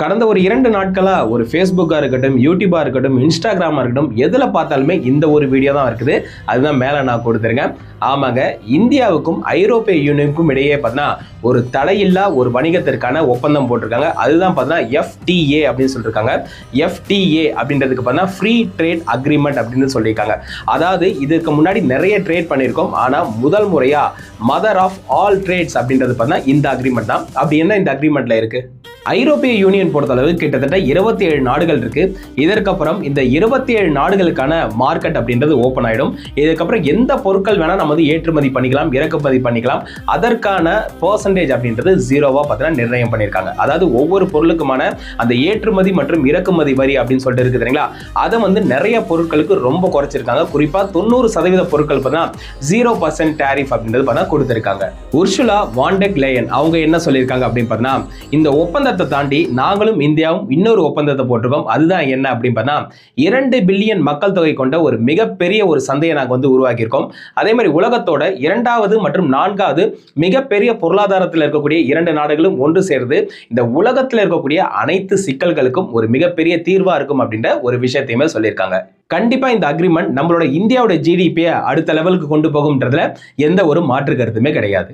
கடந்த ஒரு 2 நாட்களா ஒரு Facebookஆ இருக்கட்டும், YouTubeஆ இருக்கட்டும், Instagramஆ இருக்கட்டும், எதுல பார்த்தாலுமே இந்த ஒரு வீடியோ தான் இருக்குது. அதுதான் மேல நான் கொடுத்திருக்கேன். ஆமாங்க, இந்தியாவுக்கும் ஐரோப்பிய யூனியனுக்கும் இடையே பார்த்தீங்கன்னா ஒரு தடையில்லா ஒரு வணிகத்திற்கான ஒப்பந்தம் போட்டிருக்காங்க. அதுதான் பார்த்தீங்கன்னா FTA அப்படின்னு சொல்லியிருக்காங்க. FTA அப்படின்றதுக்கு பார்த்தீங்கன்னா ஃப்ரீ ட்ரேட் அக்ரிமெண்ட் அப்படின்னு சொல்லியிருக்காங்க. அதாவது இதுக்கு முன்னாடி நிறைய ட்ரேட் பண்ணியிருக்கோம். ஆனால் முதல் முறையா மதர் ஆஃப் ஆல் ட்ரேட்ஸ் அப்படின்றது பார்த்தீங்கன்னா இந்த அக்ரிமெண்ட் தான். அப்படி என்ன இந்த அக்ரிமெண்ட்ல இருக்கு? ஐரோப்பிய யூனியன் பொறுத்தளவு கிட்டத்தட்ட 27 நாடுகள் இருக்கு. இதற்கப்புறம் இந்த 27 நாடுகளுக்கான மார்க்கெட் அப்படின்றது ஓப்பன் ஆயிடும். இதுக்கப்புறம் எந்த பொருட்கள் வேணா நம்ம வந்து ஏற்றுமதி பண்ணிக்கலாம், இறக்குமதி பண்ணிக்கலாம். அதற்கான பெர்சன்டேஜ் அப்படின்றது 0வா பார்த்தீங்கன்னா நிர்ணயம் பண்ணியிருக்காங்க. அதாவது ஒவ்வொரு பொருளுக்குமான அந்த ஏற்றுமதி மற்றும் இறக்குமதி வரி அப்படின்னு சொல்லிட்டு இருக்கு தெரியுங்களா, அதை வந்து நிறைய பொருட்களுக்கு ரொம்ப குறைச்சிருக்காங்க. குறிப்பா 90% பொருட்கள் பார்த்தீங்கன்னா 0% டேரிஃப் அப்படின்றது பார்த்தீங்கன்னா கொடுத்திருக்காங்க. உர்சுலா வான் டெர் லெயன் அவங்க என்ன சொல்லியிருக்காங்க அப்படின்னு பார்த்தீங்கன்னா, இந்த ஒப்பந்த தாண்டி நாங்களும் இந்தியாவும் இன்னொரு ஒப்பந்தத்தை போட்டிருக்கோம். அதுதான் என்ன அப்படின்னு பார்த்தா 2 பில்லியன் மக்கள் தொகை கொண்ட ஒரு மிகப்பெரிய ஒரு சந்தையை நாங்கள் வந்து உருவாக்கியிருக்கோம். அதே மாதிரி உலகத்தோட 2வது மற்றும் 4வது மிகப்பெரிய பொருளாதாரத்தில் இருக்கக்கூடிய 2 நாடுகளும் ஒன்று சேர்ந்து இந்த உலகத்தில் இருக்கக்கூடிய அனைத்து சிக்கல்களுக்கும் ஒரு மிகப்பெரிய தீர்வா இருக்கும் அப்படின்ற ஒரு விஷயத்தையுமே சொல்லியிருக்காங்க. கண்டிப்பா இந்த அக்ரிமெண்ட் நம்மளோட இந்தியாவோட ஜிடிபியை அடுத்த லெவலுக்கு கொண்டு போகும்ன்றதுல எந்த ஒரு மாற்று கருத்துமே கிடையாது.